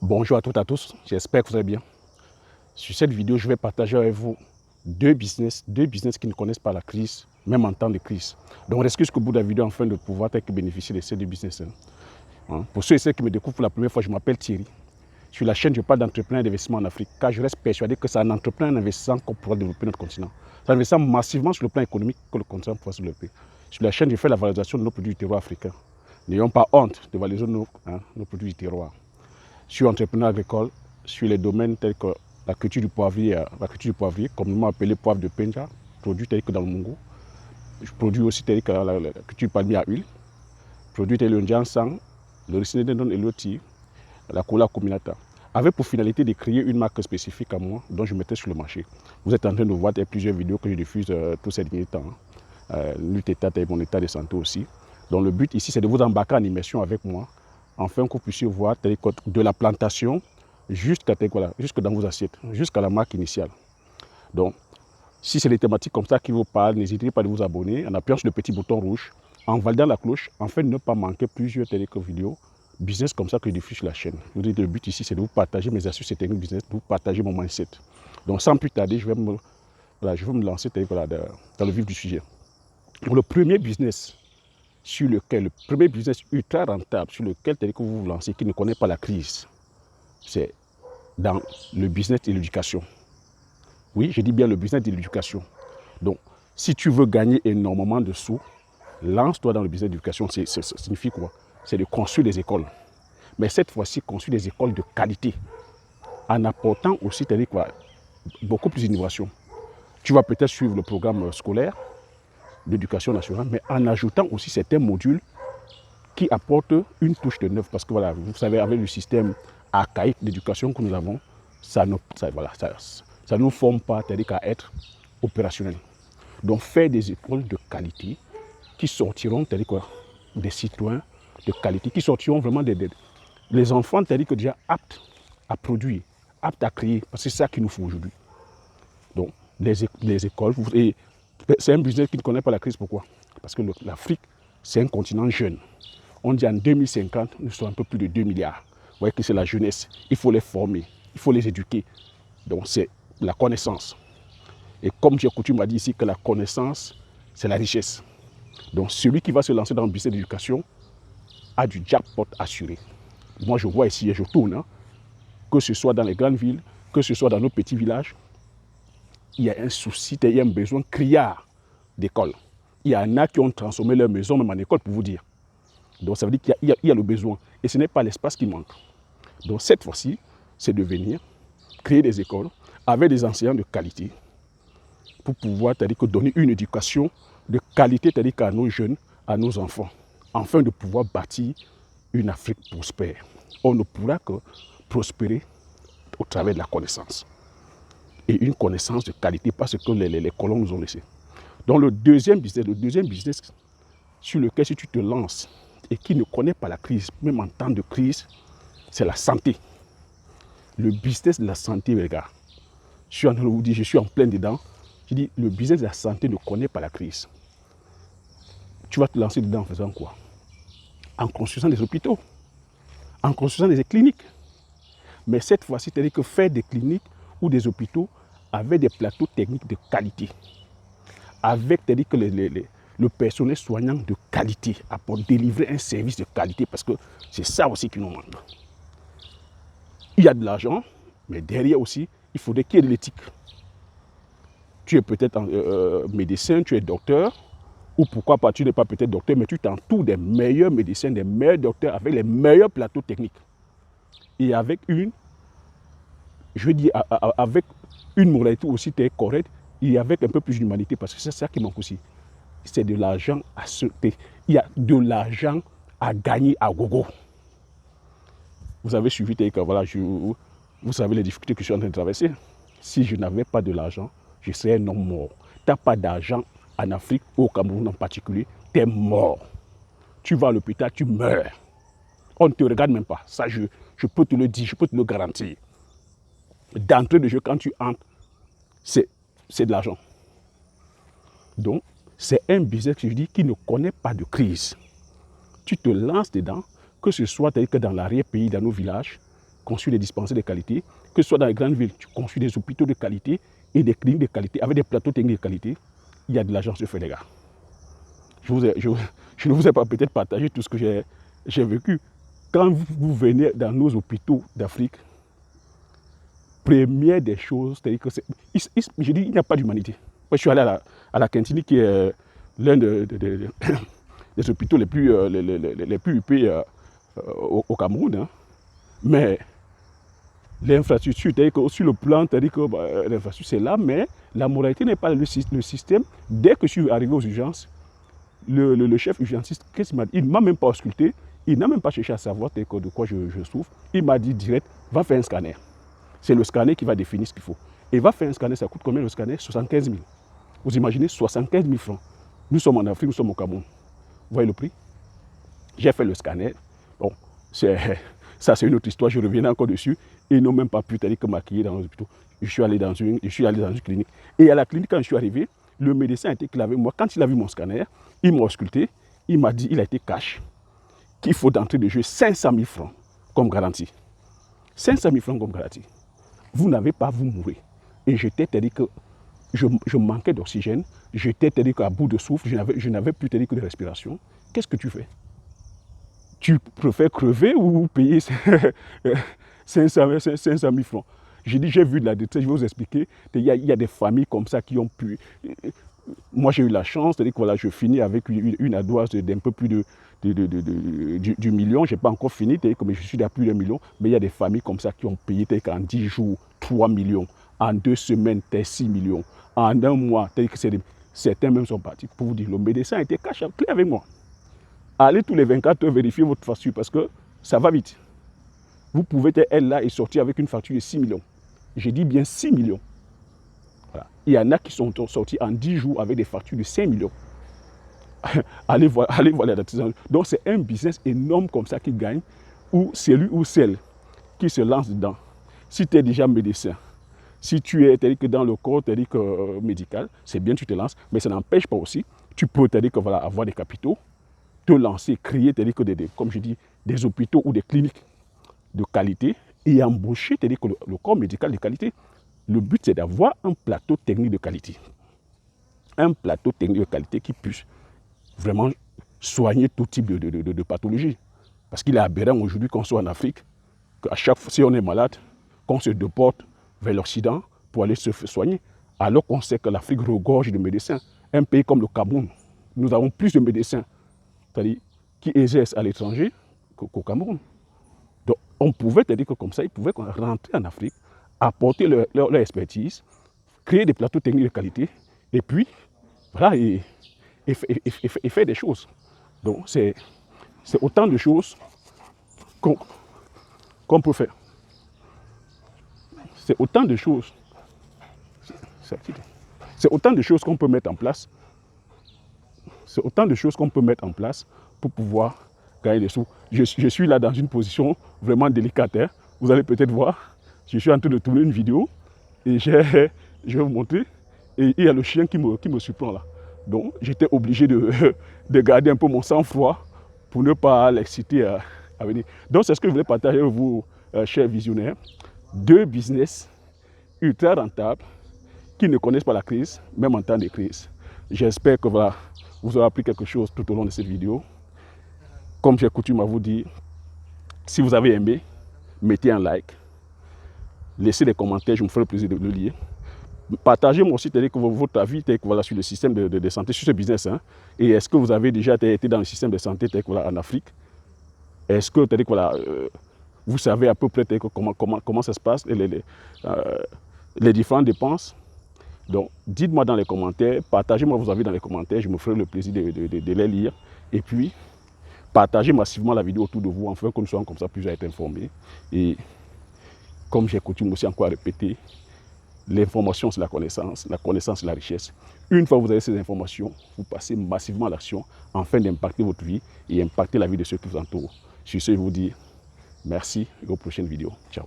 Bonjour à toutes et à tous, j'espère que vous allez bien. Sur cette vidéo, je vais partager avec vous deux business qui ne connaissent pas la crise, même en temps de crise. Donc, restez jusqu'au bout de la vidéo afin de pouvoir bénéficier de ces deux business. Pour ceux et celles qui me découvrent pour la première fois, je m'appelle Thierry. Sur la chaîne, je parle d'entrepreneurs et d'investissement en Afrique, car je reste persuadé que c'est en entreprenant et en investissant qu'on pourra développer notre continent. C'est en investissant massivement sur le plan économique que le continent pourra se développer. Sur la chaîne, je fais la valorisation de nos produits du terroir africain. N'ayons pas honte de valoriser nos produits du terroir. Je suis entrepreneur agricole sur les domaines tels que la culture du poivrier, communément appelé poivre de Penja, produit tel que dans le Mungo. Je produis aussi tel que la culture palmier à huile, produit tel que le Njansang, le Ricinedendon et l'Oti, la Cola Combinata, avec pour finalité de créer une marque spécifique à moi dont je mettais sur le marché. Vous êtes en train de voir plusieurs vidéos que je diffuse tous ces derniers temps. Lutte état et mon état de santé aussi. Donc le but ici, c'est de vous embarquer en immersion avec moi, afin que vous puissiez voir de la plantation jusqu'à dans vos assiettes, jusqu'à la marque initiale. Donc, si c'est des thématiques comme ça qui vous parlent, n'hésitez pas à vous abonner en appuyant sur le petit bouton rouge, en validant la cloche, afin de ne pas manquer plusieurs vidéos business comme ça que je diffuse sur la chaîne. Le but ici, c'est de vous partager mes astuces et techniques business, de vous partager mon mindset. Donc, sans plus tarder, je vais me lancer dans le vif du sujet. Donc, le premier business ultra rentable sur lequel vous vous lancez, qui ne connaît pas la crise, c'est dans le business de l'éducation. Oui, je dis bien le business de l'éducation. Donc, si tu veux gagner énormément de sous, lance-toi dans le business d'éducation. Ça signifie quoi? C'est de construire des écoles. Mais cette fois-ci, construire des écoles de qualité, en apportant aussi beaucoup plus d'innovation. Tu vas peut-être suivre le programme scolaire d'éducation nationale, mais en ajoutant aussi certains modules qui apportent une touche de neuf. Parce que voilà, vous savez, avec le système archaïque d'éducation que nous avons, ça ne nous forme pas, c'est-à-dire qu'à être opérationnel. Donc faire des écoles de qualité qui sortiront, c'est-à-dire quoi, des citoyens de qualité, qui sortiront vraiment les enfants, c'est-à-dire que déjà aptes à produire, aptes à créer, parce que c'est ça qu'il nous faut aujourd'hui. Donc les écoles, et c'est un business qui ne connaît pas la crise. Pourquoi? Parce que l'Afrique, c'est un continent jeune. On dit en 2050, nous sommes un peu plus de 2 milliards. Vous voyez que c'est la jeunesse. Il faut les former, il faut les éduquer. Donc c'est la connaissance. Et comme j'ai coutume à dire ici que la connaissance, c'est la richesse. Donc celui qui va se lancer dans le business d'éducation a du jackpot assuré. Moi je vois ici et je tourne, que ce soit dans les grandes villes, que ce soit dans nos petits villages, il y a un souci, il y a un besoin criard d'école. Il y en a qui ont transformé leur maison même en école, pour vous dire. Donc ça veut dire qu'il y a le besoin. Et ce n'est pas l'espace qui manque. Donc cette fois-ci, c'est de venir créer des écoles avec des enseignants de qualité pour pouvoir donner une éducation de qualité à nos jeunes, à nos enfants, afin de pouvoir bâtir une Afrique prospère. On ne pourra que prospérer au travers de la connaissance. Et une connaissance de qualité, parce que les colons nous ont laissé. Donc le deuxième business sur lequel si tu te lances et qui ne connaît pas la crise, même en temps de crise, c'est la santé. Le business de la santé, les gars. Je suis en train de vous dire, je suis en plein dedans. Je dis, le business de la santé ne connaît pas la crise. Tu vas te lancer dedans en faisant quoi? En construisant des hôpitaux, en construisant des cliniques. Mais cette fois-ci, c'est-à-dire que faire des cliniques ou des hôpitaux avec des plateaux techniques de qualité. Avec, c'est-à-dire que le personnel soignant de qualité, pour délivrer un service de qualité, parce que c'est ça aussi qui nous manque. Il y a de l'argent, mais derrière aussi, il faudrait qu'il y ait de l'éthique. Tu es peut-être médecin, tu es docteur, ou pourquoi pas, tu n'es pas peut-être docteur, mais tu t'entoures des meilleurs médecins, des meilleurs docteurs, avec les meilleurs plateaux techniques. Et avec avec une moralité aussi correcte, et avec un peu plus d'humanité, parce que c'est ça qui manque aussi. C'est de l'argent à sauter. Il y a de l'argent à gagner à gogo. Vous avez suivi, voilà, vous savez les difficultés que je suis en train de traverser. Si je n'avais pas de l'argent, je serais un homme mort. Tu n'as pas d'argent en Afrique, au Cameroun en particulier, tu es mort. Tu vas à l'hôpital, tu meurs. On ne te regarde même pas. Ça, je peux te le dire, je peux te le garantir. D'entrée de jeu, quand tu entres, c'est de l'argent. Donc, c'est un business que je dis qui ne connaît pas de crise. Tu te lances dedans, que ce soit que dans l'arrière-pays, dans nos villages, construis des dispensaires de qualité, que ce soit dans les grandes villes, tu construis des hôpitaux de qualité et des cliniques de qualité, avec des plateaux techniques de qualité, il y a de l'argent se fait, les gars. Je ne vous ai pas peut-être partagé tout ce que j'ai vécu. Quand vous venez dans nos hôpitaux d'Afrique, première des choses, c'est-à-dire que je dis il n'y a pas d'humanité. Moi, je suis allé à la Kintini, qui est l'un des hôpitaux les plus huppés au Cameroun. Hein. Mais l'infrastructure, c'est-à-dire que sur le plan, c'est-à-dire que l'infrastructure c'est là, mais la moralité n'est pas le système. Dès que je suis arrivé aux urgences, le chef urgentiste, qu'est-ce qu'il m'a dit? Il ne m'a même pas ausculté, il n'a même pas cherché à savoir de quoi je souffre. Il m'a dit direct, va faire un scanner. C'est le scanner qui va définir ce qu'il faut. Et va faire un scanner, ça coûte combien le scanner? 75 000. Vous imaginez, 75 000 francs. Nous sommes en Afrique, nous sommes au Cameroun. Vous voyez le prix? J'ai fait le scanner. Bon, ça c'est une autre histoire, je reviendrai encore dessus. Ils n'ont même pas pu maquiller dans les hôpitaux. Je suis allé dans une clinique. Et à la clinique, quand je suis arrivé, le médecin a été clair avec moi. Quand il a vu mon scanner, il m'a ausculté. Il m'a dit, il a été cash, qu'il faut d'entrée de jeu 500 000 francs comme garantie. 500 000 francs comme garantie. Vous n'avez pas, vous mourrez. Et j'étais, c'est-à-dire que je manquais d'oxygène. J'étais, c'est-à-dire qu'à bout de souffle, je n'avais plus, c'est-à-dire que de respiration. Qu'est-ce que tu fais? Tu préfères crever ou payer 500 000 francs? J'ai dit, j'ai vu de la détresse, je vais vous expliquer. Il y a des familles comme ça qui ont pu... Moi, j'ai eu la chance, c'est-à-dire que voilà, je finis avec une ardoise d'un peu plus du million. Je n'ai pas encore fini, mais je suis à plus d'un million. Mais il y a des familles comme ça qui ont payé en 10 jours 3 millions, en 2 semaines 6 millions, en un mois. Certains même sont partis. Pour vous dire, le médecin a été caché clair avec moi. Allez tous les 24 heures vérifier votre facture parce que ça va vite. Vous pouvez être là et sortir avec une facture de 6 millions. J'ai dit bien 6 millions. Voilà. Il y en a qui sont sortis en 10 jours avec des factures de 5 millions. allez voir l'artisan. Donc c'est un business énorme comme ça qui gagne, où celui ou celle qui se lance dedans, si tu es déjà médecin, si tu es dans le corps médical, c'est bien, tu te lances, mais ça n'empêche pas aussi, tu peux avoir des capitaux, te lancer, créer, comme je dis, des hôpitaux ou des cliniques de qualité et embaucher le corps médical de qualité. Le but, c'est d'avoir un plateau technique de qualité. Un plateau technique de qualité qui puisse vraiment soigner tout type de pathologie. Parce qu'il est aberrant aujourd'hui qu'on soit en Afrique, qu'à chaque fois, si on est malade, qu'on se déporte vers l'Occident pour aller se soigner, alors qu'on sait que l'Afrique regorge de médecins. Un pays comme le Cameroun, nous avons plus de médecins qui exercent à l'étranger qu'au Cameroun. Donc, on pouvait, que comme ça, ils pouvaient rentrer en Afrique, apporter leur expertise, créer des plateaux techniques de qualité, et puis, voilà, et faire des choses. Donc, c'est autant de choses qu'on peut faire. C'est autant de choses. C'est autant de choses qu'on peut mettre en place. C'est autant de choses qu'on peut mettre en place pour pouvoir gagner des sous. Je suis là dans une position vraiment délicate. Hein. Vous allez peut-être voir, je suis en train de tourner une vidéo et je vais vous montrer. Et il y a le chien qui me surprend là. Donc j'étais obligé de garder un peu mon sang-froid pour ne pas l'exciter à venir. Donc c'est ce que je voulais partager avec vous, chers visionnaires. 2 business ultra rentables qui ne connaissent pas la crise, même en temps de crise. J'espère que voilà, vous aurez appris quelque chose tout au long de cette vidéo. Comme j'ai coutume à vous dire, si vous avez aimé, mettez un like, laissez des commentaires, je me ferai le plaisir de le lire. Partagez-moi aussi votre avis sur le système de santé, sur ce business. Hein. Et est-ce que vous avez déjà été dans le système de santé en Afrique? Est-ce que vous savez à peu près comment ça se passe, les différentes dépenses? Donc, dites-moi dans les commentaires, partagez-moi vos avis dans les commentaires, je me ferai le plaisir de les lire. Et puis, partagez massivement la vidéo autour de vous, afin que nous soyons comme ça plus à être informés. Et comme j'ai coutume aussi encore à répéter, l'information c'est la connaissance c'est la richesse. Une fois que vous avez ces informations, vous passez massivement à l'action afin d'impacter votre vie et impacter la vie de ceux qui vous entourent. Sur ce, je vous dis merci et aux prochaines vidéos. Ciao.